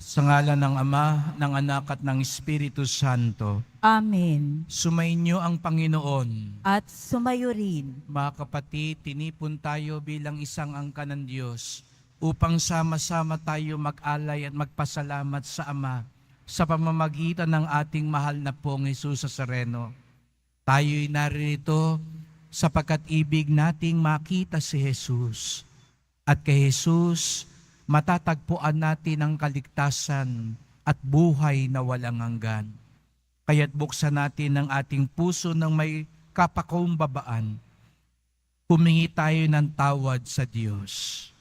Sa ngalan ng Ama, ng Anak at ng Espiritu Santo. Amen. Sumainyo ang Panginoon. At sumayo rin. Mga kapatid, tinipon tayo bilang isang angkan ng Diyos upang sama-sama tayo mag-alay at magpasalamat sa Ama sa pamamagitan ng ating mahal na pong Jesus Nazareno. Tayo'y naririto sapagkat ibig nating makita si Jesus. At kay Jesus, matatagpuan natin ang kaligtasan at buhay na walang hanggan. Kaya't buksan natin ang ating puso ng may kapakumbabaan. Humingi tayo ng tawad sa Diyos.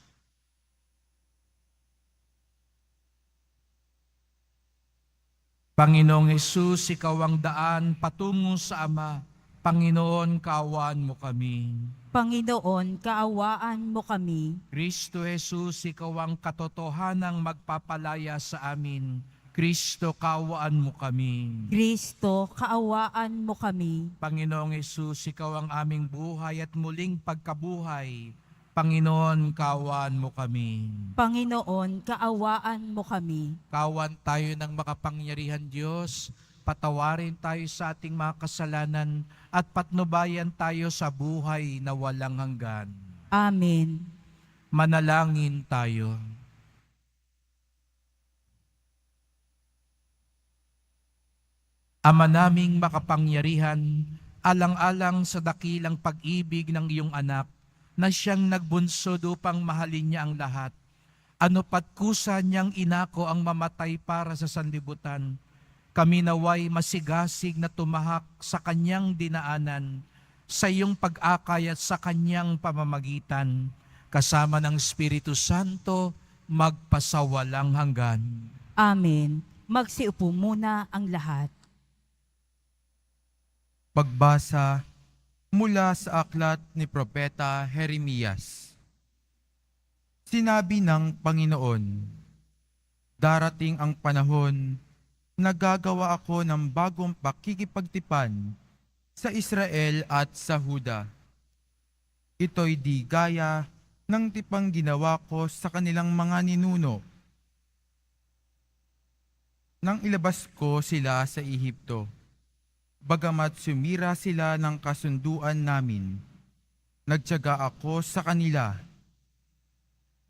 Panginoong Hesus, Ikaw ang daan patungo sa Ama. Panginoon, kaawaan mo kami. Panginoon, kaawaan mo kami. Kristo Jesus, Ikaw ang katotohanang magpapalaya sa amin. Kristo, kaawaan mo kami. Kristo, kaawaan mo kami. Panginoong Hesus, Ikaw ang aming buhay at muling pagkabuhay. Panginoon, kaawaan mo kami. Panginoon, kaawaan mo kami. Kaawaan tayo ng makapangyarihan Diyos. Patawarin tayo sa ating mga kasalanan at patnubayan tayo sa buhay na walang hanggan. Amen. Manalangin tayo. Ama naming makapangyarihan, alang-alang sa dakilang pag-ibig ng iyong anak na siyang nagbunsod upang mahalin niya ang lahat. Ano pat kusa niyang inako ang mamatay para sa sanlibutan, kami naway masigasig na tumahak sa kanyang dinaanan, sa iyong pag-akay at sa kanyang pamamagitan, kasama ng Espiritu Santo, magpasawalang hanggan. Amen. Magsiupo muna ang lahat. Pagbasa mula sa aklat ni Propeta Jeremias. Sinabi ng Panginoon, darating ang panahon na gagawa ako ng bagong pakikipagtipan sa Israel at sa Huda. Ito'y di gaya ng tipang ginawa ko sa kanilang mga ninuno nang ilabas ko sila sa Ehipto. Bagamat sumira sila ng kasunduan namin, nagtiyaga ako sa kanila.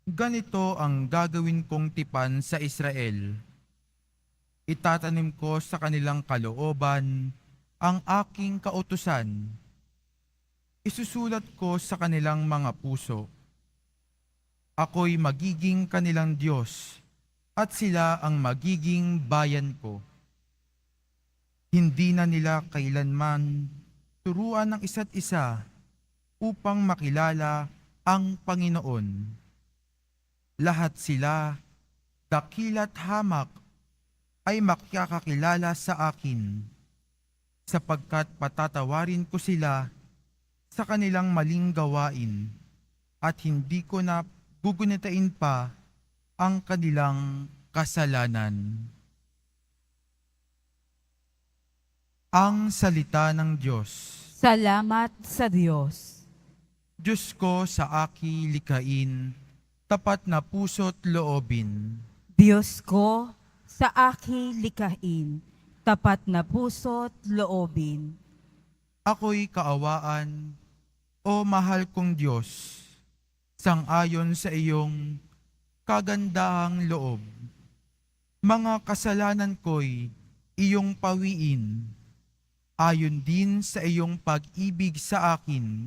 Ganito ang gagawin kong tipan sa Israel. Itatanim ko sa kanilang kalooban ang aking kautusan. Isusulat ko sa kanilang mga puso. Ako'y magiging kanilang Diyos at sila ang magiging bayan ko. Hindi na nila kailanman turuan ng isa't isa upang makilala ang Panginoon. Lahat sila, dakila't hamak, ay makakakilala sa akin, sapagkat patatawarin ko sila sa kanilang maling gawain at hindi ko na gugunitain pa ang kanilang kasalanan. Ang salita ng Diyos. Salamat sa Diyos. Diyos ko sa aki likain, tapat na puso't loobin. Diyos ko, sa aki likain, tapat na puso't loobin. Ako'y kaawaan, o mahal kong Diyos, sang-ayon sa iyong kagandahang loob. Mga kasalanan ko'y iyong pawiin, ayon din sa iyong pag-ibig sa akin.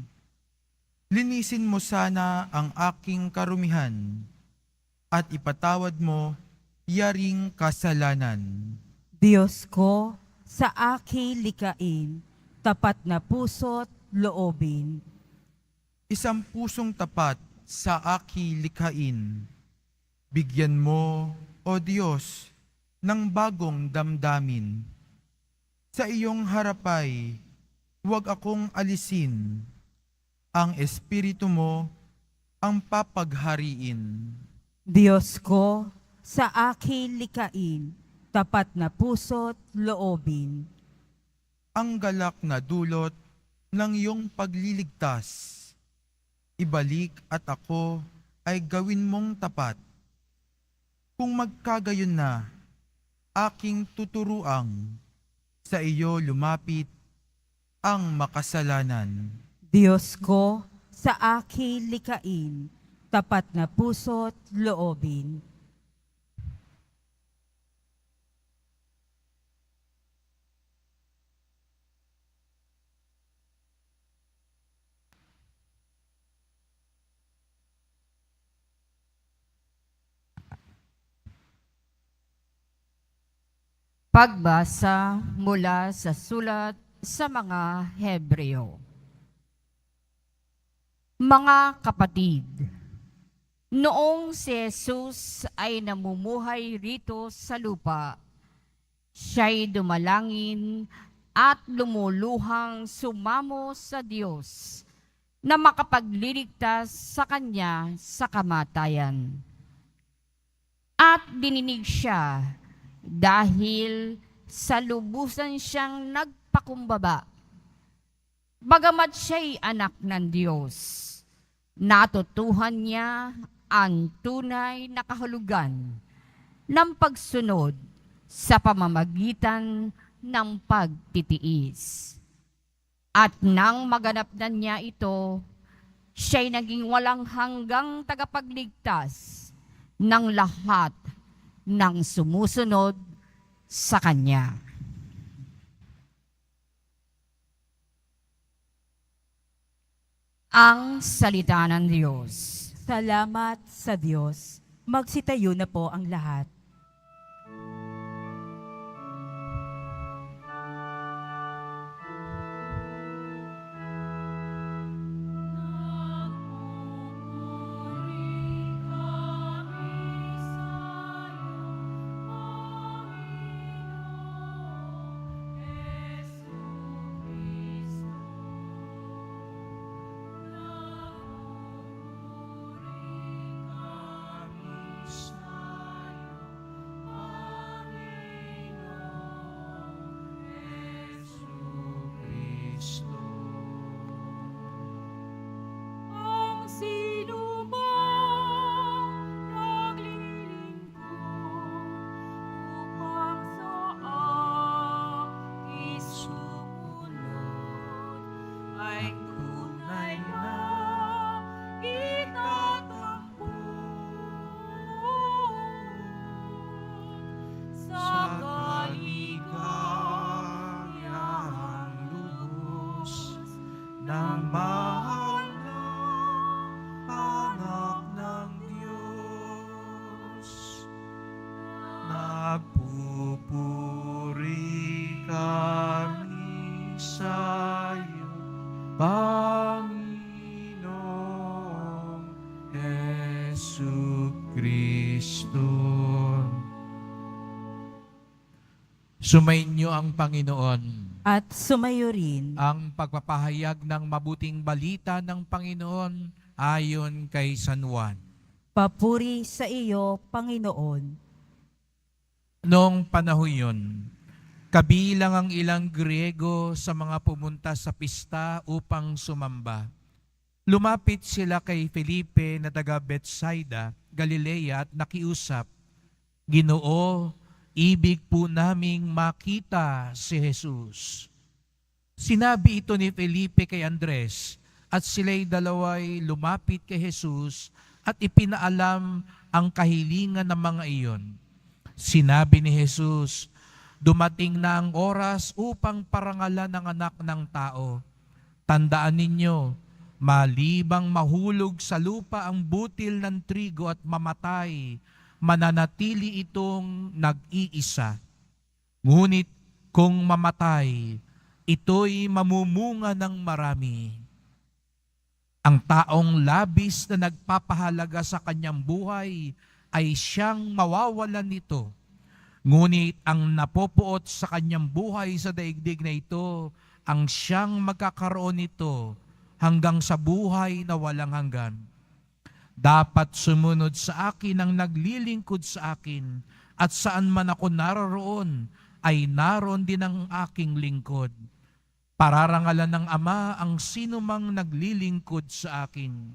Linisin mo sana ang aking karumihan, at ipatawad mo yaring kasalanan. Diyos ko, sa aki likain, tapat na puso't loobin. Isang pusong tapat sa aki likhain. Bigyan mo, O Diyos, ng bagong damdamin. Sa iyong harapay, huwag akong alisin. Ang Espiritu mo ang papaghariin. Diyos ko, sa aki likain, tapat na puso't loobin. Ang galak na dulot ng iyong pagliligtas. Ibalik at ako ay gawin mong tapat. Kung magkagayon na, aking tuturuang sa iyo lumapit ang makasalanan. Diyos ko, sa akin likain, tapat na puso't loobin. Pagbasa mula sa sulat sa mga Hebreo. Mga kapatid, noong si Jesus ay namumuhay rito sa lupa, siya'y dumalangin at lumuluhang sumamo sa Diyos na makapagliligtas sa kanya sa kamatayan. At dininig siya dahil sa lubusan siyang nagpakumbaba. Bagamat siya'y anak ng Diyos, natutuhan niya ang tunay na kahulugan ng pagsunod sa pamamagitan ng pagtitiis. At nang maganap na niya ito, siya'y naging walang hanggang tagapagligtas ng lahat ng sumusunod sa Kanya. Ang salita ng Diyos. Salamat sa Diyos. Magsitayo na po ang lahat. Nagpupuri kami sa'yo, Panginoong Jesucristo. Sumainyo ang Panginoon. At sumayo rin Ang pagpapahayag ng mabuting balita ng Panginoon ayon kay San Juan. papuri sa iyo, Panginoon. Noong panahon yun, kabilang ang ilang Griego sa mga pumunta sa pista upang sumamba. Lumapit sila kay Felipe na taga Bethsaida, Galilea at nakiusap, "Ginoo, ibig po naming makita si Jesus." Sinabi ito ni Felipe kay Andres at sila'y dalaway lumapit kay Jesus at ipinaalam ang kahilingan ng mga iyon. Sinabi ni Jesus, "Dumating na ang oras upang parangalan ng anak ng tao. Tandaan ninyo, malibang mahulog sa lupa ang butil ng trigo at mamatay, mananatili itong nag-iisa. Ngunit kung mamatay, ito'y mamumunga ng marami. Ang taong labis na nagpapahalaga sa kanyang buhay ay siyang mawawalan nito. Ngunit ang napopuot sa kanyang buhay sa daigdig na ito, ang siyang magkakaroon nito hanggang sa buhay na walang hanggan. Dapat sumunod sa akin ang naglilingkod sa akin, at saan man ako naroroon, ay naroon din ang aking lingkod. Pararangalan ng Ama ang sinumang naglilingkod sa akin.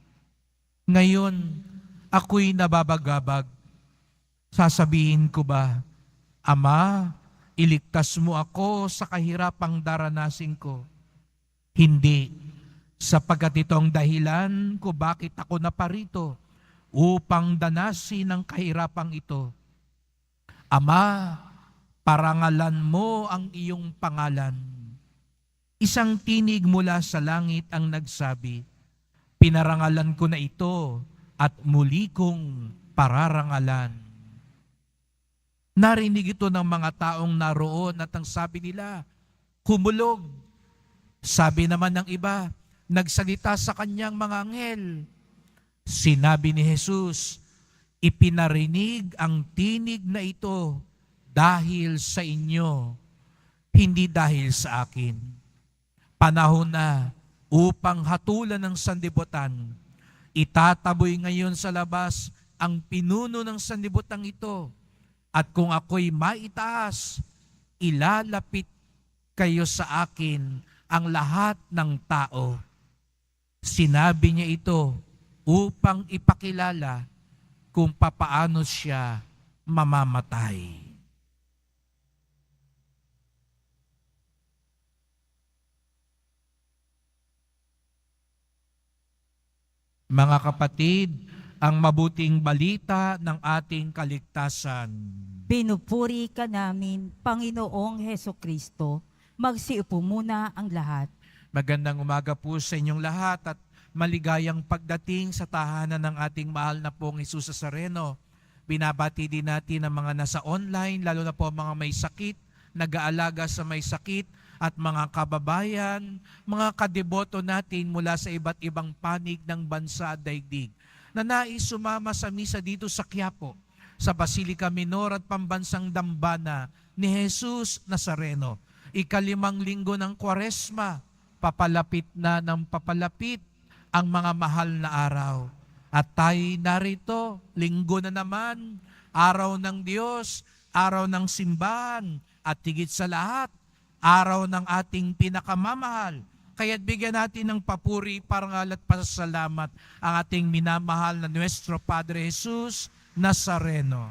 Ngayon, ako'y nababagabag. Sasabihin ko ba, Ama, iligtas mo ako sa kahirapang daranasin ko? Hindi, sapagkat ito ang dahilan ko bakit ako naparito, upang danasin ang kahirapang ito. Ama, parangalan mo ang iyong pangalan. Isang tinig mula sa langit ang nagsabi, pinarangalan ko na ito at muli kong pararangalan. Narinig ito ng mga taong naroon at ang sabi nila, humulog. Sabi naman ng iba, nagsalita sa kanyang mga anghel. Sinabi ni Jesus, ipinarinig ang tinig na ito dahil sa inyo, hindi dahil sa akin. Panahon na upang hatulan ng sanlibutan. Itataboy ngayon sa labas ang pinuno ng sanlibutan ito. At kung ako'y maitaas, ilalapit kayo sa akin ang lahat ng tao. Sinabi niya ito upang ipakilala kung papaano siya mamamatay. Mga kapatid, ang mabuting balita ng ating kaligtasan. Pinupuri ka namin, Panginoong Hesukristo. Magsiupo muna ang lahat. Magandang umaga po sa inyong lahat at maligayang pagdating sa tahanan ng ating mahal na pong Jesus Nazareno. Binabati din natin ang mga nasa online, lalo na po mga may sakit, nag-aalaga sa may sakit, at mga kababayan, mga kadeboto natin mula sa iba't ibang panig ng bansa at daigdig na nais sumama sa misa dito sa Quiapo, sa Basilica Minor at Pambansang Dambana ni Jesus Nazareno. Ika-5 linggo ng Kwaresma, papalapit na ng papalapit ang mga mahal na araw. At tayo narito, linggo na naman, araw ng Diyos, araw ng simbahan, at higit sa lahat, araw ng ating pinakamamahal. Kaya't bigyan natin ng papuri, parangal at pasasalamat ang ating minamahal na Nuestro Padre Jesus Nazareno.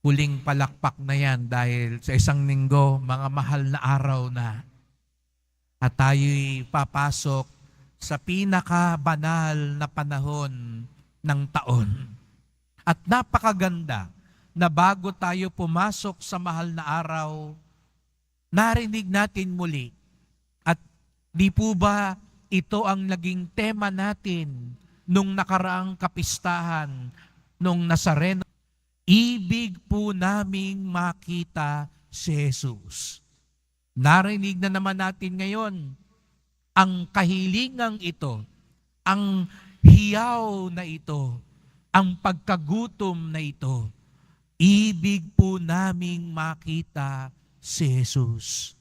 Huling palakpak na yan dahil sa isang linggo, mga mahal na araw na. At tayo'y papasok sa pinakabanal na panahon ng taon. At napakaganda na bago tayo pumasok sa mahal na araw, narinig natin muli. At di po ba ito ang naging tema natin nung nakaraang kapistahan nung Nazareno? Ibig po naming makita si Jesus. Narinig na naman natin ngayon ang kahilingang ito, ang hiyaw na ito, ang pagkagutom na ito. Ibig po naming makita si Jesus.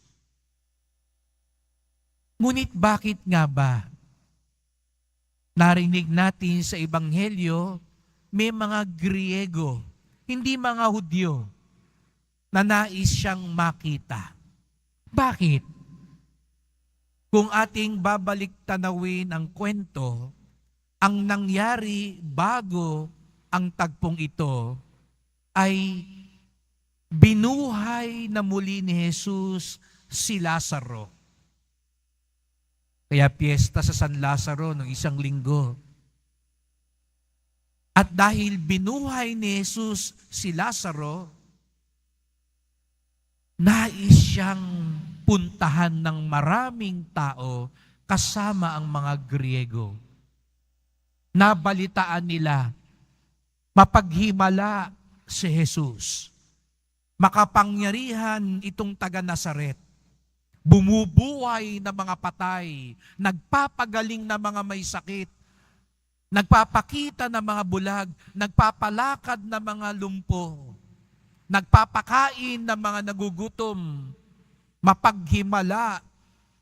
Ngunit bakit nga ba? Narinig natin sa Ebanghelyo, may mga Griego, hindi mga Hudyo, na nais siyang makita. Bakit? Kung ating babalik tanawin ang kwento, ang nangyari bago ang tagpong ito ay binuhay na muli ni Jesus si Lazaro. Kaya piyesta sa San Lazaro ng isang linggo. At dahil binuhay ni Jesus si Lazaro, nais siyang puntahan ng maraming tao kasama ang mga Griego. Nabalitaan nila, mapaghimala si Jesus. Makapangyarihan itong taga Nazaret. Bumubuhay na mga patay, nagpapagaling na mga may sakit, nagpapakita ng mga bulag, nagpapalakad ng mga lumpo, nagpapakain ng mga nagugutom. Mapaghimala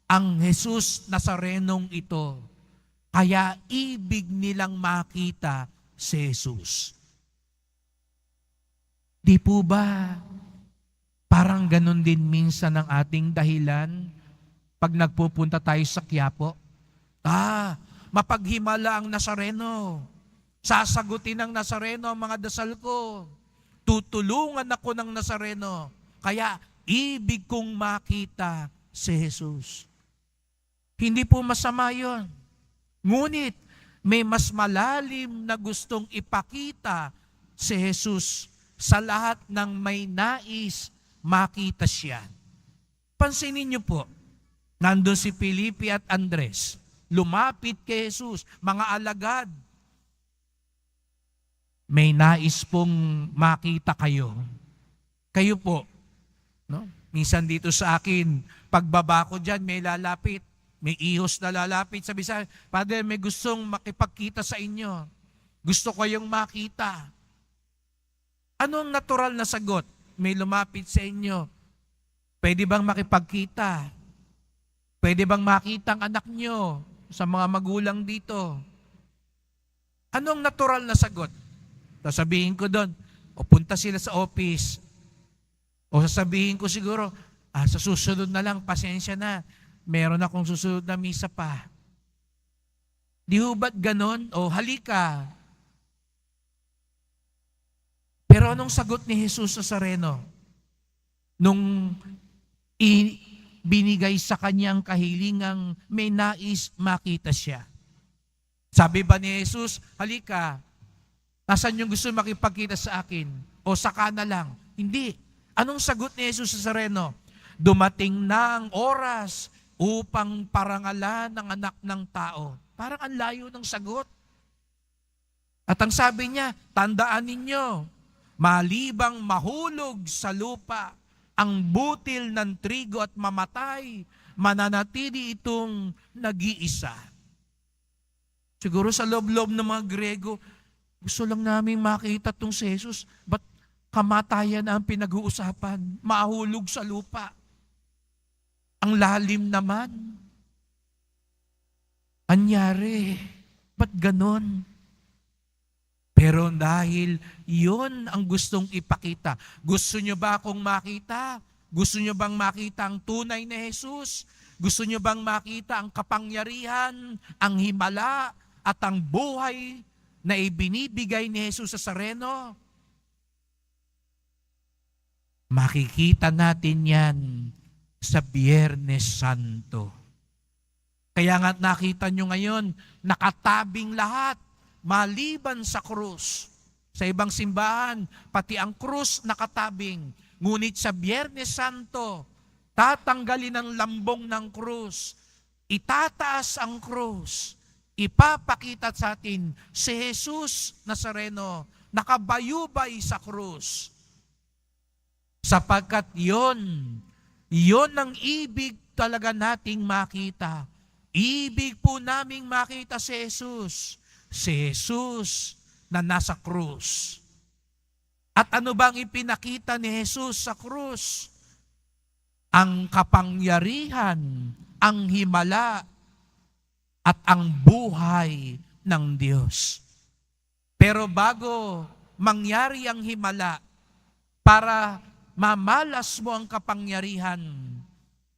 ang Jesus Nazarenong ito. Kaya ibig nilang makita si Jesus. Di po ba parang ganun din minsan ang ating dahilan pag nagpupunta tayo sa Quiapo? Mapaghimala ang Nazareno. Sasagutin ng Nazareno ang mga dasal ko. Tutulungan ako ng Nazareno. Kaya ibig kong makita si Jesus. Hindi po masama yun. Ngunit may mas malalim na gustong ipakita si Jesus sa lahat ng may nais makita siya. Pansinin niyo po, nandun si Felipe at Andres. Lumapit kay Jesus, mga alagad. May nais pong makita kayo. Kayo po, no? Minsan dito sa akin, pagbaba ko dyan, may lalapit. May ihos na lalapit. Sabi sa Father, may gustong makipagkita sa inyo. Gusto ko yung makita. Ano ang natural na sagot? May lumapit sa inyo. Pwede bang makipagkita? Pwede bang makita ang anak nyo sa mga magulang dito? Anong natural na sagot? Sasabihin ko doon, o punta sila sa office. O sasabihin ko siguro, sa susunod na lang, pasensya na. Meron akong susunod na misa pa. Di ho ba't ganon? O halika. Pero anong sagot ni Jesus Nazareno? Nung binigay sa kanyang kahilingang may nais makita siya. Sabi ba ni Jesus, halika, nasaan yung gusto makipagkita sa akin? O saka na lang? Hindi. Anong sagot ni Jesus Nazareno? Dumating na ang oras upang parangalan ng anak ng tao. Parang ang layo ng sagot. At ang sabi niya, tandaan ninyo, malibang mahulog sa lupa ang butil ng trigo at mamatay, mananatili itong nag-iisa. Siguro sa loob-loob ng mga Grego, gusto lang namin makita itong si Jesus. Ba't kamatayan ang pinag-uusapan? Mahulog sa lupa. Ang lalim naman. Anyari? Ba't ganon? Pero dahil yon ang gustong ipakita. Gusto nyo ba akong makita? Gusto nyo bang makita ang tunay na Jesus? Gusto nyo bang makita ang kapangyarihan, ang himala, at ang buhay na ibinibigay ni Jesus Nazareno? Makikita natin yan sa Biyernes Santo. Kaya nga nakita nyo ngayon, nakatabing lahat, maliban sa krus. Sa ibang simbahan, pati ang krus nakatabing. Ngunit sa Biyernes Santo, tatanggalin ang lambong ng krus, itataas ang krus, ipapakita sa atin si Jesus Nazareno, nakabayubay sa krus. Sapagkat yon ang ibig talaga nating makita. Ibig po naming makita si Jesus. Si Jesus na nasa krus. At ano bang ipinakita ni Jesus sa krus? Ang kapangyarihan, ang himala, at ang buhay ng Diyos. Pero bago mangyari ang himala, para mamalas mo ang kapangyarihan,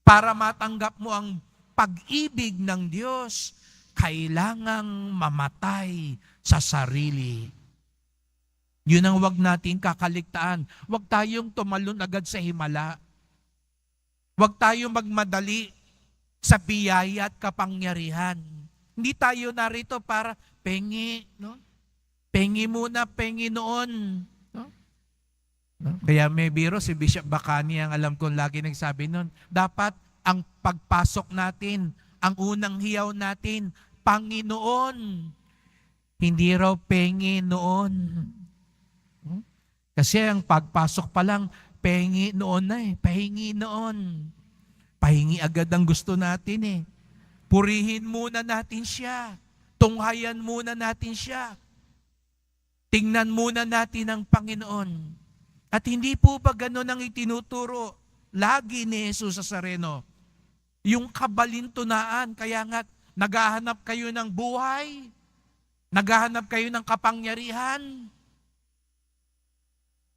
para matanggap mo ang pag-ibig ng Diyos, kailangang mamatay sa sarili. Yun ang wag natin kakaligtaan. Wag tayong tumalon agad sa himala. Wag tayong magmadali sa biyaya at kapangyarihan. Hindi tayo narito para pengi, no? Pengi muna, pengi noon. No? Kaya may biro, si Bishop Bacani ang alam kong lagi nagsabi noon, dapat ang pagpasok natin, ang unang hiyaw natin, Panginoon. Hindi raw pengi noon. Kasi ang pagpasok pa lang, pengi noon na eh. Pahingi noon. Pahingi agad ang gusto natin eh. Purihin muna natin siya. Tunghayan muna natin siya. Tingnan muna natin ang Panginoon. At hindi po ba ganun ang itinuturo lagi ni Jesus Nazareno? Yung kabalintunaan, kaya nga naghahanap kayo ng buhay, naghahanap kayo ng kapangyarihan,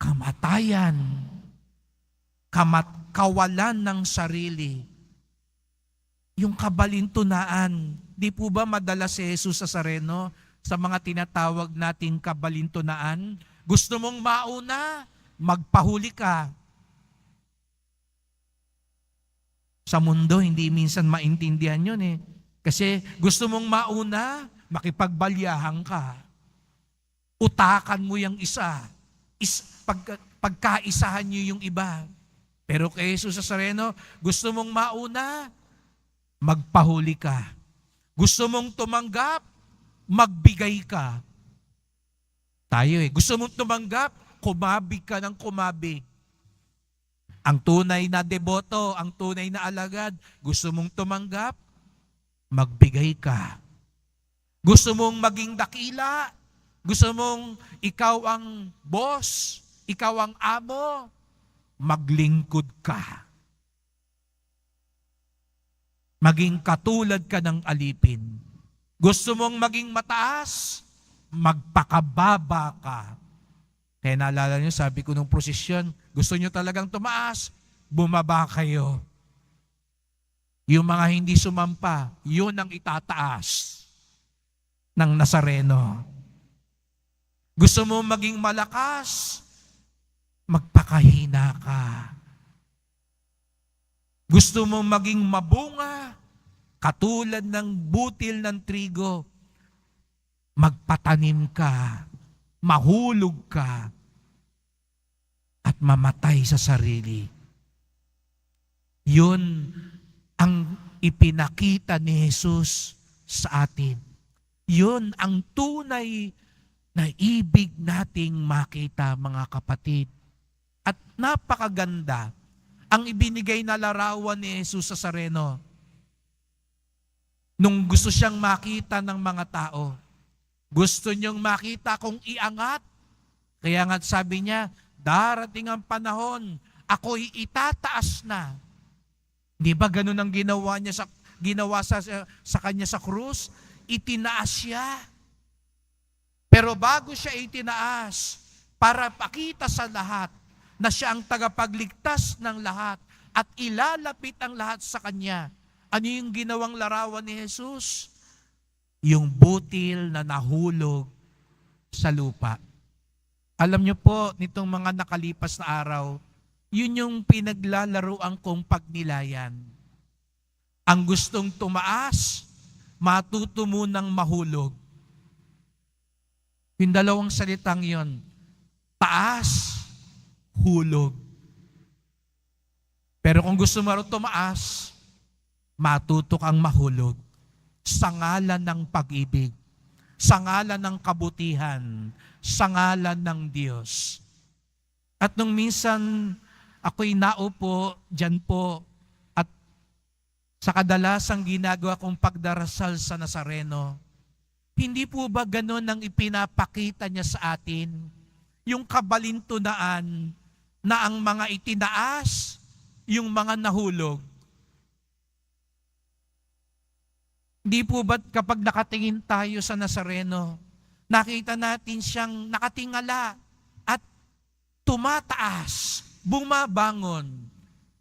kamatayan, kawalan ng sarili, yung kabalintunaan, Di po ba madala si Jesus Nazareno sa mga tinatawag nating kabalintunaan? Gusto mong mauna, magpahuli ka. Sa mundo, hindi minsan maintindihan yun eh. Kasi gusto mong mauna, makipagbalyahan ka. Utakan mo yung isa. Pagkaisahan nyo yung iba. Pero kay Jesus Nazareno, gusto mong mauna, magpahuli ka. Gusto mong tumanggap, magbigay ka. Tayo gusto mong tumanggap, kumabig ka ng kumabig. Ang tunay na deboto, ang tunay na alagad, gusto mong tumanggap, magbigay ka. Gusto mong maging dakila, gusto mong ikaw ang boss, ikaw ang amo, maglingkod ka. Maging katulad ka ng alipin. Gusto mong maging mataas, magpakababa ka. Kaya naalala nyo, sabi ko nung prosesyon, gusto nyo talagang tumaas, bumaba kayo. Yung mga hindi sumampa, yun ang itataas ng Nazareno. Gusto mo maging malakas, magpakahina ka. Gusto mo maging mabunga, katulad ng butil ng trigo, magpatanim ka, mahulog ka, at mamatay sa sarili. Yun ang ipinakita ni Jesus sa atin. Yun ang tunay na ibig nating makita, mga kapatid. At napakaganda ang ibinigay na larawan ni Jesus Nazareno nung gusto siyang makita ng mga tao. Gusto niyong makita kung iangat. Kaya nga sabi niya, darating ang panahon, ako'y itataas na. Di ba ganun ang ginawa sa kanya sa krus? Itinaas siya. Pero bago siya itinaas, para pakita sa lahat na siya ang tagapagligtas ng lahat at ilalapit ang lahat sa kanya. Ano yung ginawang larawan ni Jesus? Yung butil na nahulog sa lupa. Alam niyo po, nitong mga nakalipas na araw, yun yung pinaglalaroan kong pagnilayan. Ang gustong tumaas, matuto munang mahulog. Yung dalawang salitang yon, taas, hulog. Pero kung gusto mo tumaas, matuto kang mahulog sa ngalan ng pag-ibig, sa ngalan ng kabutihan, sa ngalan ng Diyos. At nung minsan ako'y naupo dyan po at sa kadalasang ginagawa kong pagdarasal sa Nazareno, hindi po ba ganun ang ipinapakita niya sa atin? Yung kabalintunaan na ang mga itinaas, yung mga nahulog. Hindi po ba kapag nakatingin tayo sa Nazareno, nakita natin siyang nakatingala at tumataas, bumabangon.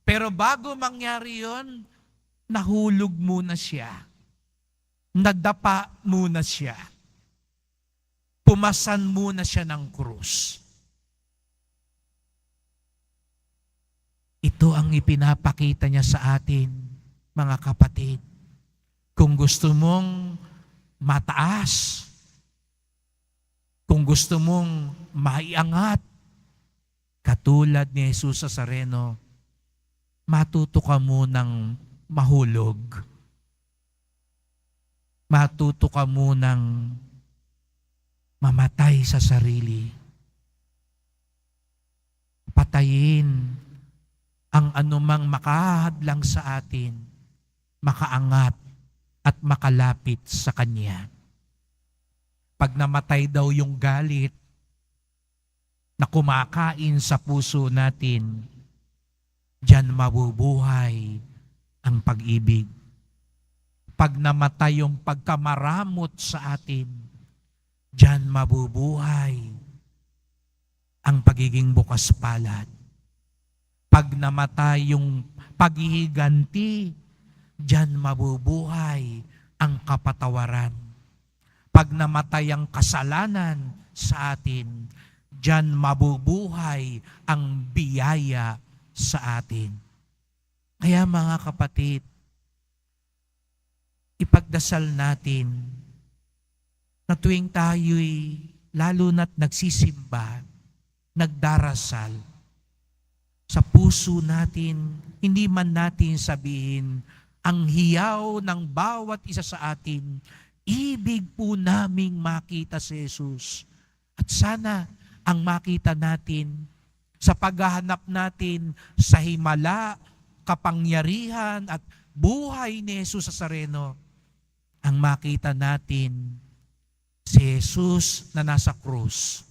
Pero bago mangyari yon, nahulog muna siya. Nadapa muna siya. Pumasan muna siya ng krus. Ito ang ipinapakita niya sa atin, mga kapatid. Kung gusto mong mataas, kung gusto mong maiangat, katulad ni Jesus Nazareno, matuto ka munang mahulog. Matuto ka munang mamatay sa sarili. Patayin ang anumang makahadlang sa atin, makaangat at makalapit sa Kanya. Pag namatay daw yung galit na kumakain sa puso natin, diyan mabubuhay ang pag-ibig. Pag namatay yung pagkamaramot sa atin, diyan mabubuhay ang pagiging bukas palad. Pag namatay yung paghihiganti, diyan mabubuhay ang kapatawaran. Pag namatay ang kasalanan sa atin, diyan mabubuhay ang biyaya sa atin. Kaya mga kapatid, ipagdasal natin na tuwing tayo'y lalo na't nagsisimba, nagdarasal, sa puso natin, hindi man natin sabihin, ang hiyaw ng bawat isa sa atin, ibig po naming makita si Jesus. At sana ang makita natin sa paghahanap natin sa himala, kapangyarihan at buhay ni Jesus sa Nazareno, ang makita natin si Jesus na nasa krus,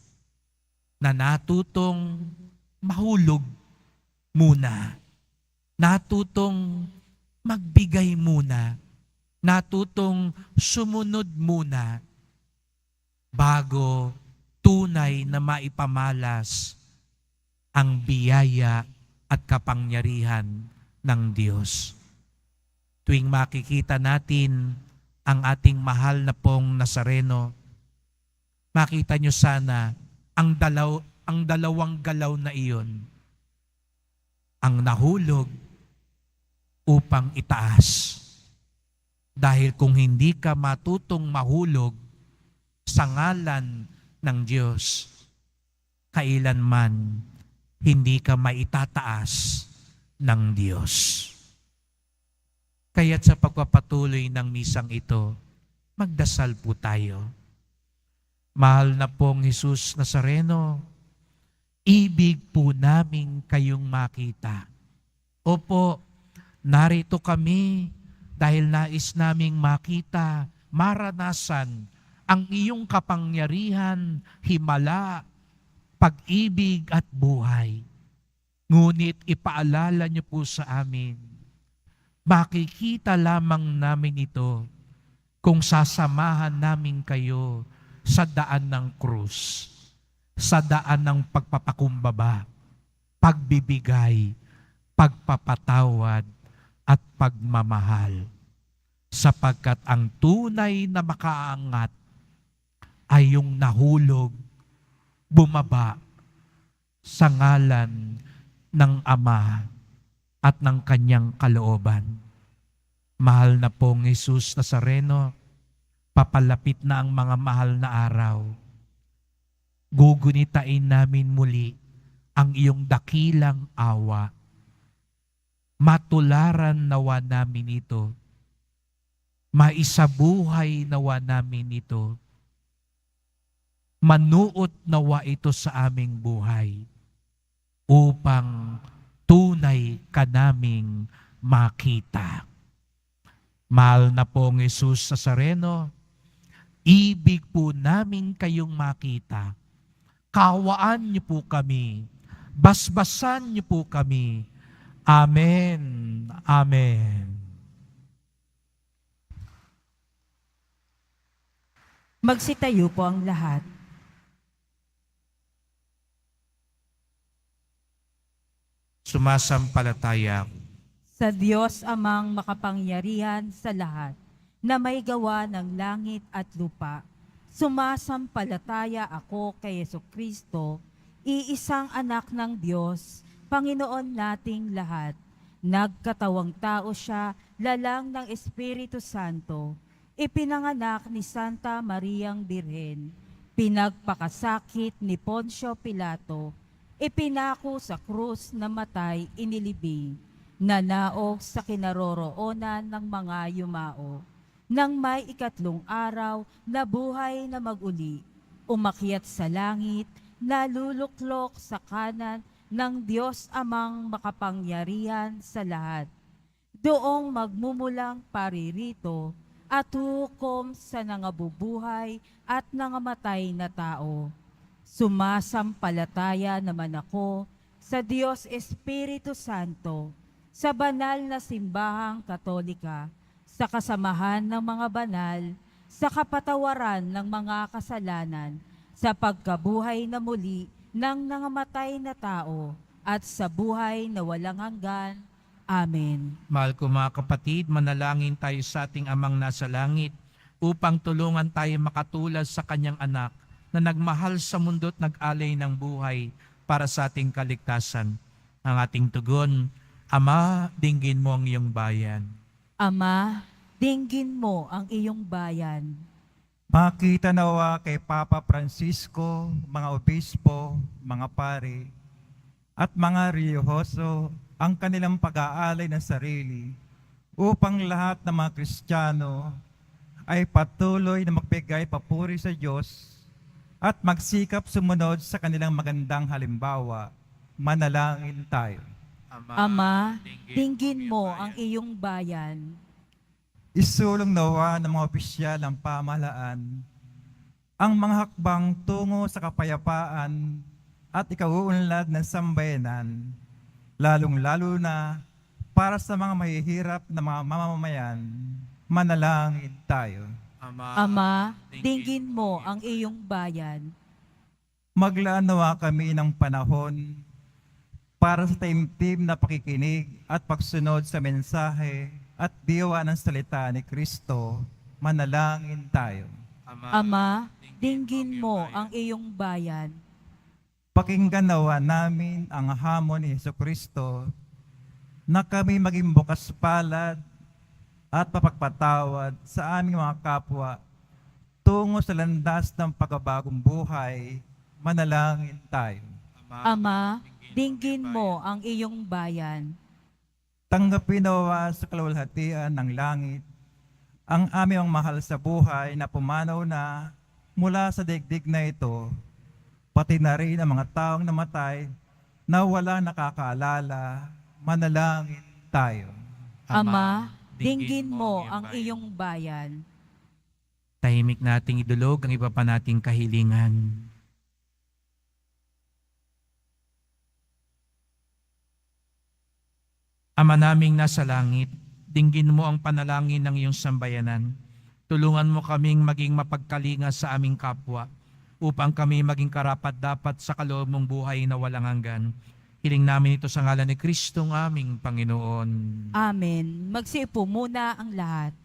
na natutong mahulog muna, natutong magbigay muna, natutong sumunod muna bago tunay na maipamalas ang biyaya at kapangyarihan ng Diyos. Tuwing makikita natin ang ating mahal na pong Nazareno, makita nyo sana ang dalawang galaw na iyon, ang nahulog upang itaas. Dahil kung hindi ka matutong mahulog sa ngalan ng Diyos, kailanman hindi ka maitataas ng Diyos. Kaya't sa pagpapatuloy ng misang ito, magdasal po tayo. Mahal na pong Jesus Nazareno, ibig po namin kayong makita. Opo, narito kami dahil nais naming makita, maranasan ang iyong kapangyarihan, himala, pag-ibig at buhay. Ngunit ipaalala niyo po sa amin, makikita lamang namin ito kung sasamahan namin kayo sa daan ng krus, sa daan ng pagpapakumbaba, pagbibigay, pagpapatawad, at pagmamahal. Sapagkat ang tunay na makaangat ay yung nahulog, bumaba sa ngalan ng Ama at ng kanyang kalooban. Mahal na pong Jesus Nazareno, papalapit na ang mga mahal na araw. Gugunitain namin muli ang iyong dakilang awa. Matularan nawa namin ito. Maisabuhay nawa namin ito. Manuot nawa ito sa aming buhay upang tunay ka naming makita. Mahal na pong Jesus Nazareno, ibig po namin kayong makita. Kawaan niyo po kami. Basbasan niyo po kami. Amen. Amen. Magsitayo po ang lahat. Sumasampalataya Sa Diyos amang makapangyarihan sa lahat, na may gawa ng langit at lupa, sumasampalataya ako kay Jesucristo, iisang anak ng Diyos, Panginoon nating lahat. Nagkatawang tao siya, lalang ng Espiritu Santo, ipinanganak ni Santa Mariang Birhen, pinagpakasakit ni Poncio Pilato, ipinako sa krus na matay inilibing, nanaog sa kinaroroonan ng mga yumao. Nang may ikatlong araw, nabuhay na maguli, umakyat sa langit, naluluklok sa kanan ng Diyos amang makapangyarihan sa lahat. Doong magmumulang paririto at hukom sa nangabubuhay at nangamatay na tao. Sumasampalataya naman ako sa Diyos Espiritu Santo, sa banal na simbahang Katolika, sa kasamahan ng mga banal, sa kapatawaran ng mga kasalanan, sa pagkabuhay na muli ng nangamatay na tao, at sa buhay na walang hanggan. Amen. Mahal ko mga kapatid, manalangin tayo sa ating amang nasa langit upang tulungan tayo makatulad sa kanyang anak na nagmahal sa mundo at nag-alay ng buhay para sa ating kaligtasan. Ang ating tugon, Ama, dinggin mo ang iyong bayan. Ama, dinggin mo ang iyong bayan. Makita nawa kay Papa Francisco, mga obispo, mga pari, at mga relihiyoso ang kanilang pag-aalay ng sarili upang lahat ng mga Kristiyano ay patuloy na magbigay papuri sa Diyos at magsikap sumunod sa kanilang magandang halimbawa. Manalangin tayo. Ama, dinggin mo ang iyong bayan. Isulong nawa ng mga opisyal ng pamahalaan ang mga hakbang tungo sa kapayapaan at ikauunlad ng sambayanan, lalong-lalo na para sa mga mahihirap na mga mamamayan. Manalangin tayo. Ama, dinggin mo ang iyong bayan. Maglaan nawa kami ng panahon para sa taimtim na pakikinig at pagsunod sa mensahe at diwa ng salita ni Kristo. Manalangin tayo. Ama, dinggin mo ang iyong bayan. Pakinggan nawa namin ang hamon ni Jesucristo na kami maging bukas palad at papagpatawad sa aming mga kapwa tungo sa landas ng pagbabagong buhay. Manalangin tayo. Ama, dinggin mo ang iyong bayan. Tanggapin nawa sa kaluwalhatian ng langit ang aming mahal sa buhay na pumanaw na mula sa daigdig na ito, pati na rin ang mga taong namatay na walang nakakaalala. Manalangin tayo. Ama, dinggin mo ang iyong bayan. Tahimik nating idulog ang iba pa nating kahilingan. Ama naming nasa langit, dinggin mo ang panalangin ng iyong sambayanan. Tulungan mo kaming maging mapagkalinga sa aming kapwa upang kami maging karapat-dapat sa kaloob mong buhay na walang hanggan. Hiling namin ito sa ngalan ni Kristo ng aming Panginoon. Amen. Magsiupo muna ang lahat.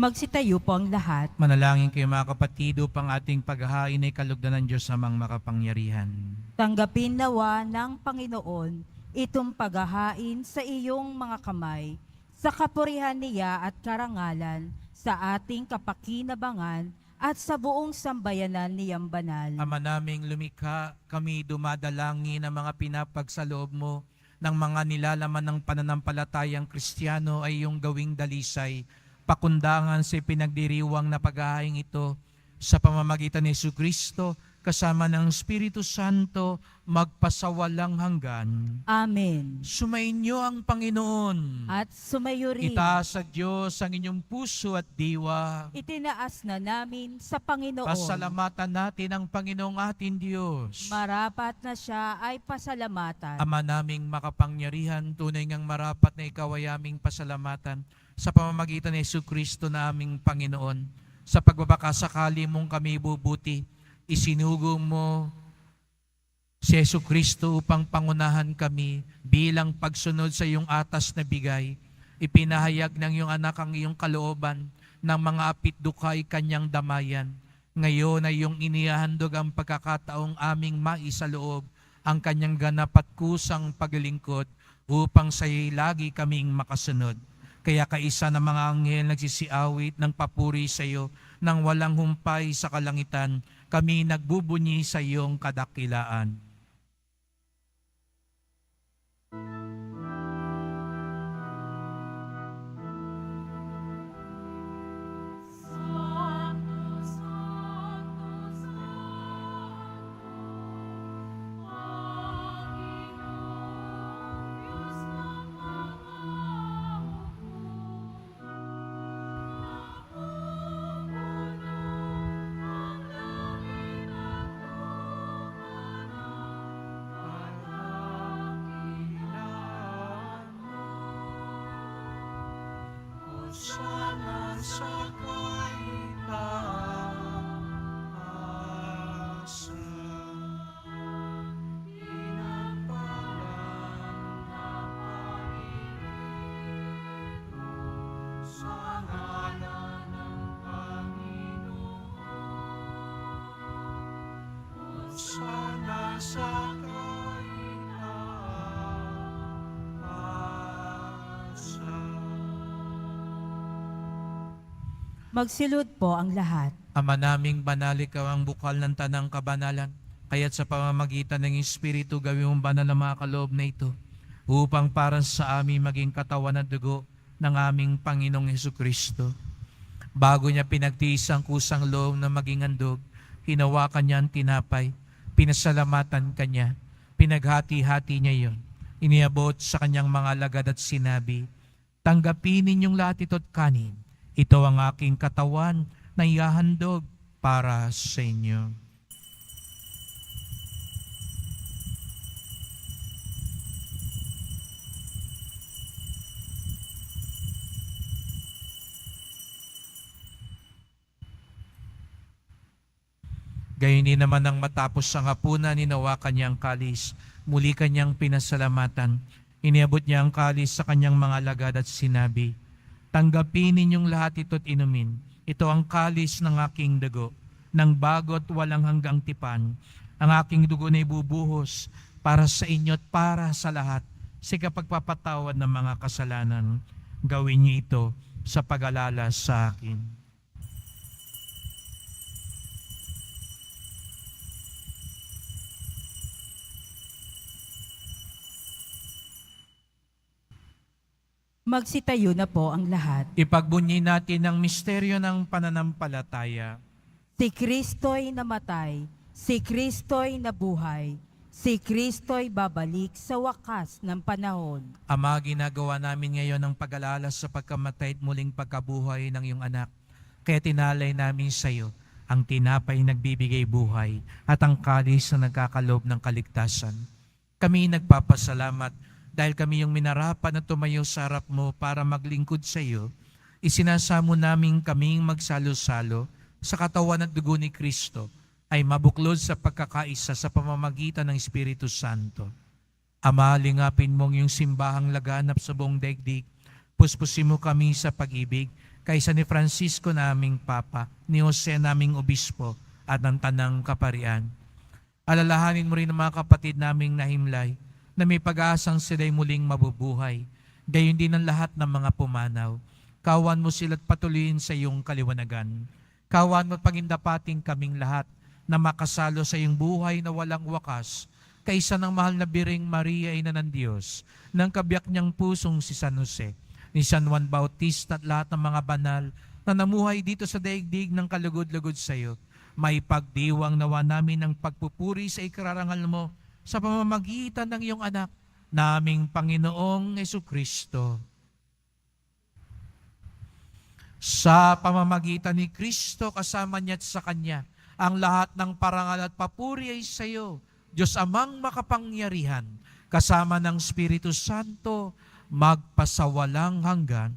Magsitayo po ang lahat. Manalangin kayo mga kapatid upang ating paghahain ay kalugdan ng Diyos amang makapangyarihan. Tanggapin nawa ng Panginoon itong paghahain sa iyong mga kamay, sa kapurihan niya at karangalan, sa ating kapakinabangan at sa buong sambayanan niyang banal. Ama naming lumikha, kami dumadalangin ang mga pinapagsaloob mo ng mga nilalaman ng pananampalatayang Kristiyano ay iyong gawing dalisay, pakundangan sa pinagdiriwang na paghahaing ito sa pamamagitan ni Jesucristo kasama ng Espiritu Santo, magpasawalang hanggan. Amen. Sumainyo ang Panginoon. At sumayo rin. Itaas sa Diyos ang inyong puso at diwa. Itinaas na namin sa Panginoon. Pasalamatan natin ang Panginoong ating Diyos. Marapat na siya ay pasalamatan. Ama naming makapangyarihan, tunay ngang marapat na ikaw ay aming pasalamatan sa pamamagitan ni Jesucristo na aming Panginoon. Sa pagbabakasakali mong kami bubuti, isinugo mo si Jesucristo upang pangunahan kami bilang pagsunod sa iyong atas na bigay. Ipinahayag ng iyong anak ang iyong kalooban ng mga apitdukay kanyang damayan. Ngayon ay iyong inihahandog ang pagkakataong aming maisaloob ang kanyang ganap at kusang paglingkod upang sa iyo lagi kaming makasunod. Kaya kaisa ng mga anghel nagsisiawit ng papuri sa iyo nang walang humpay sa kalangitan, kami nagbubunyi sa iyong kadakilaan. Sana sa kaitaasan, pinagpalang na Panginoon, sa ngalan ng Panginoon, sana sa Magsilud po ang lahat. Ama naming banal, ikaw ang bukal ng tanang kabanalan, kaya't sa pamamagitan ng Espiritu gawin mong banal ang mga kaloob na ito, upang para sa amin maging katawan at dugo ng aming Panginoong Jesucristo. Bago niya pinagtiis ang kusang loob na maging handog, hinawakan niya ang tinapay, pinasalamatan kanya, pinaghati-hati niya yon, iniabot sa kanyang mga alagad at sinabi, "Tanggapin ninyong lahat ito't kanin. Ito ang aking katawan na ihahandog para sa inyo." Gayon din naman nang matapos ang hapunan, hinawakan niya ang kalis, muli kanyang pinasalamatan. Iniabot niya ang kalis sa kanyang mga alagad at sinabi, "Tanggapin ninyong lahat ito't inumin. Ito ang kalis ng aking dugo, ng bago at walang hanggang tipan. Ang aking dugo na ibubuhos para sa inyo at para sa lahat sa kapagpapatawad ng mga kasalanan. Gawin niyo ito sa pag-alala sa akin." Magsitayo na po ang lahat. Ipagbunyi natin ang misteryo ng pananampalataya. Si Kristo'y namatay, si Kristo'y nabuhay, si Kristo'y babalik sa wakas ng panahon. Ama, ginagawa namin ngayon ang pag-alala sa pagkamatay at muling pagkabuhay ng iyong anak. Kaya tinalay namin sa iyo ang tinapay nagbibigay buhay at ang kalis na nagkakalob ng kaligtasan. Kami nagpapasalamat dahil kami yung minarapan na tumayo sa harap mo para maglingkod sa iyo. Isinasamo namin kaming magsalo-salo sa katawan at dugo ni Kristo ay mabuklod sa pagkakaisa sa pamamagitan ng Espiritu Santo. Ama, lingapin mong yung simbahang laganap sa buong daigdig. Puspusin mo kami sa pag-ibig kaysa ni Francisco naming Papa, ni Jose naming Obispo at ng Tanang Kaparian. Alalahanin mo rin ang mga kapatid naming nahimlay na may pag-aasang sila'y muling mabubuhay. Gayon din ang lahat ng mga pumanaw. Kawan mo sila't patuloyin sa iyong kaliwanagan. Kawan mo at pagindapating kaming lahat na makasalo sa iyong buhay na walang wakas, kaisa ng mahal na Biring Maria, Ina ng Diyos, ng kabiyak niyang pusong si San Jose, ni San Juan Bautista at lahat ng mga banal na namuhay dito sa daigdig ng kalugod-lugod sa iyo, may pagdiwang nawa namin ng pagpupuri sa ikararangal mo sa pamamagitan ng iyong anak, naming Panginoong Jesucristo. Sa pamamagitan ni Kristo, kasama niya at sa Kanya, ang lahat ng parangal at papuri ay sa iyo, Diyos Amang makapangyarihan, kasama ng Espiritu Santo, magpasawalang hanggan.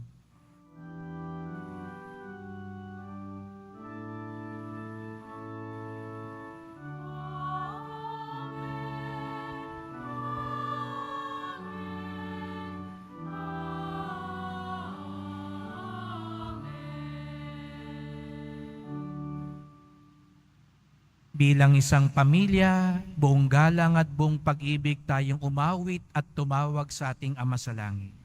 Bilang isang pamilya, buong galang at buong pag-ibig tayong umawit at tumawag sa ating Ama sa Langit.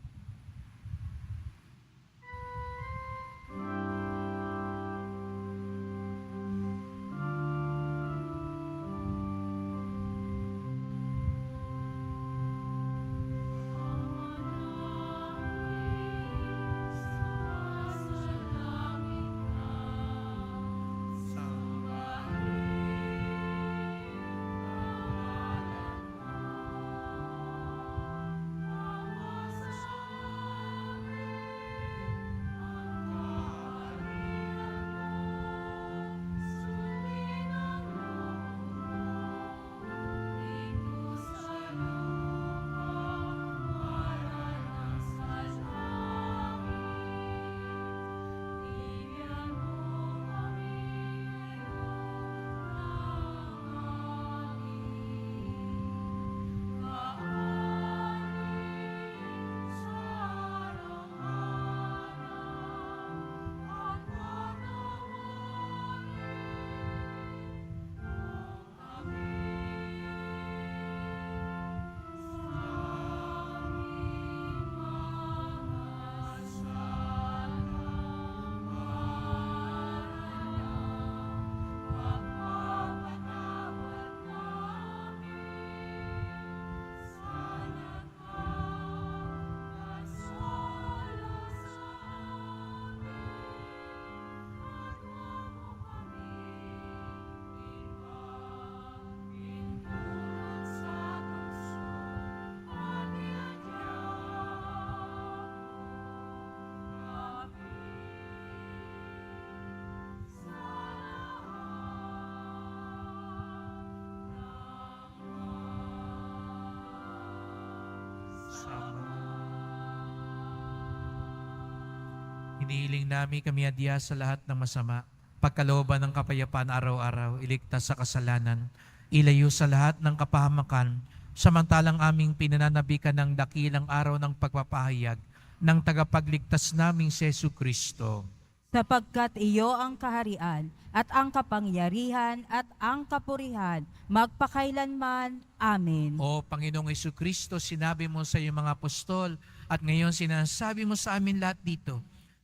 Hinihiling namin kami adya sa lahat ng masama, pagkalooban ng kapayapaan araw-araw, iligtas sa kasalanan, ilayo sa lahat ng kapahamakan, samantalang aming pinananabikan ng dakilang araw ng pagpapahayag ng tagapagligtas naming si Jesucristo. Sapagkat iyo ang kaharian at ang kapangyarihan at ang kapurihan magpakailanman. Amen. O Panginoong Jesucristo, sinabi mo sa iyong mga apostol at ngayon sinasabi mo sa amin lahat dito,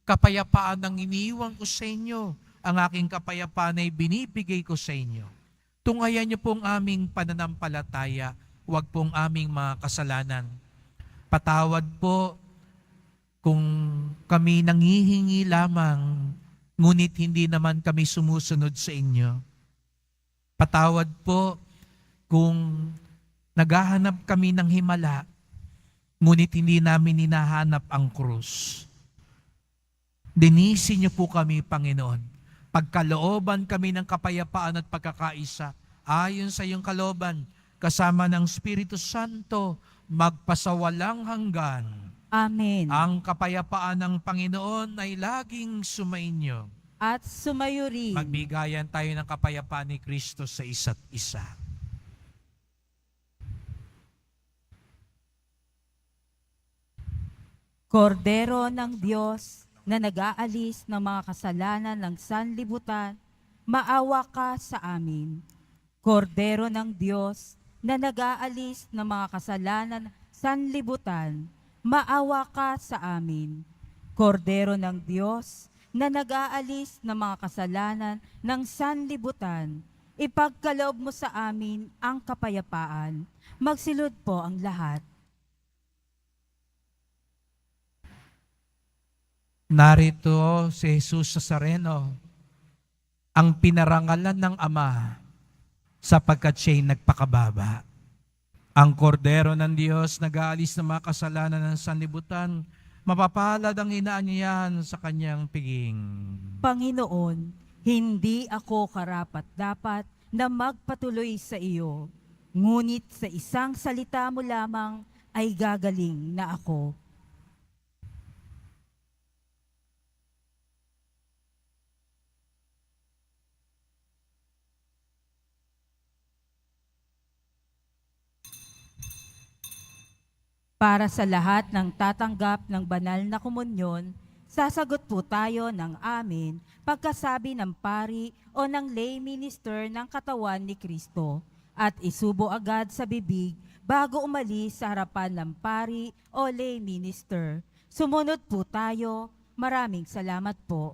kapayapaan ang iniiwan ko sa inyo, ang aking kapayapaan ay binibigay ko sa inyo. Tungayan niyo pong aming pananampalataya, huwag pong aming mga kasalanan. Patawad po kung kami nangihingi lamang, ngunit hindi naman kami sumusunod sa inyo. Patawad po kung naghahanap kami ng himala, ngunit hindi namin hinahanap ang krus. Dinisin niyo po kami, Panginoon. Pagkalooban kami ng kapayapaan at pagkakaisa, ayon sa iyong kalooban, kasama ng Espiritu Santo, magpasawalang hanggan. Amen. Ang kapayapaan ng Panginoon ay laging sumainyo. At sumayo rin. Magbigayan tayo ng kapayapaan ni Kristo sa isa't isa. Kordero ng Diyos na nag-aalis ng mga kasalanan ng sanlibutan, maawa ka sa amin. Kordero ng Diyos na nag-aalis ng mga kasalanan ng sanlibutan, maawa ka sa amin. Kordero ng Diyos na nag-aalis ng mga kasalanan ng sanlibutan, ipagkaloob mo sa amin ang kapayapaan. Magsilod po ang lahat. Narito si Jesus Nazareno, ang pinarangalan ng Ama sapagkat siya'y nagpakababa. Ang kordero ng Diyos nag-aalis ng mga kasalanan ng sanlibutan, mapapalad ang inaanyayahan sa kanyang piging. Panginoon, hindi ako karapat-dapat na magpatuloy sa iyo, ngunit sa isang salita mo lamang ay gagaling na ako. Para sa lahat ng tatanggap ng banal na komunyon, sasagot po tayo ng amin pagkasabi ng pari o ng lay minister ng katawan ni Kristo at isubo agad sa bibig bago umalis sa harapan ng pari o lay minister. Sumunod po tayo. Maraming salamat po.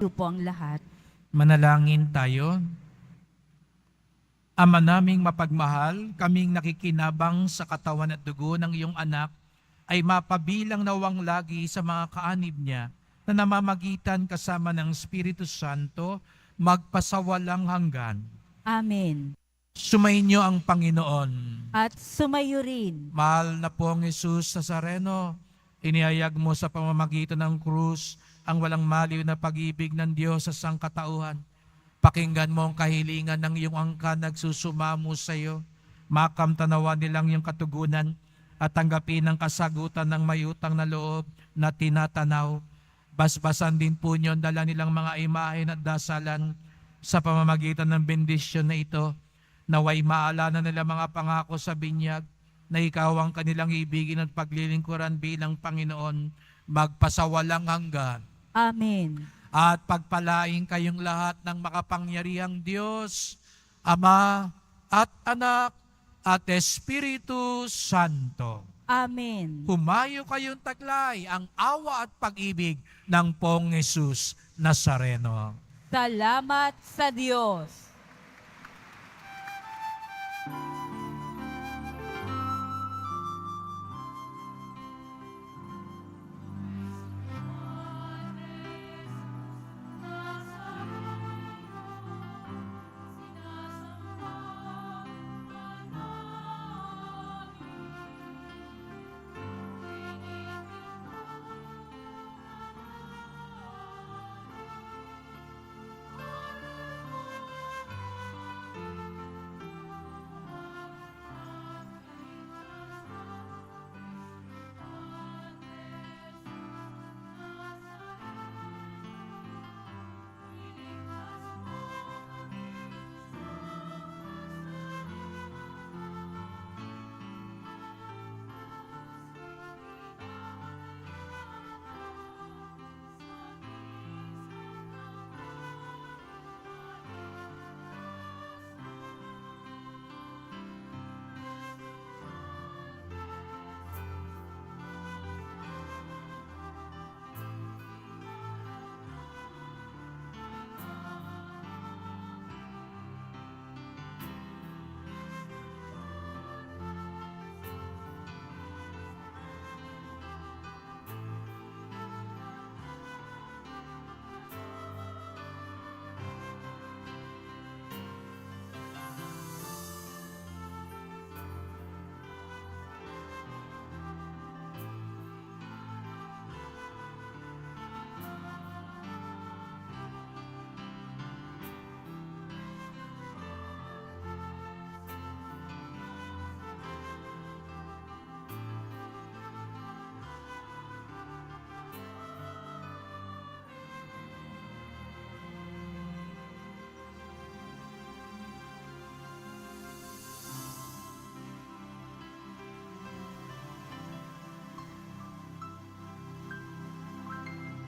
po ang lahat. Manalangin tayo. Ama naming mapagmahal, kaming nakikinabang sa katawan at dugo ng iyong anak, ay mapabilang nawang lagi sa mga kaanib niya na namamagitan kasama ng Espiritu Santo, magpasawalang hanggan. Amen. Sumainyo ang Panginoon. At sumayo rin. Mahal na pong Jesus Nazareno, inihayag mo sa pamamagitan ng krus ang walang maliw na pag-ibig ng Diyos sa sangkatauhan. Pakinggan mo ang kahilingan ng iyong angkan nagsusumamo sa iyo. Makamtanawa nilang iyong katugunan at tanggapin ang kasagutan ng may utang na loob na tinatanaw. Basbasan din po niyo ang dala nilang mga imahen at dasalan sa pamamagitan ng bendisyon na ito. Naway maalala nila mga pangako sa binyag na ikaw ang kanilang ibigin at paglilingkuran bilang Panginoon magpasawalang hanggan. Amen. At pagpalain kayong lahat ng makapangyarihang Diyos, Ama at Anak at Espiritu Santo. Amen. Humayo kayong taglay ang awa at pag-ibig ng Pong Jesus Nazareno. Salamat sa Diyos.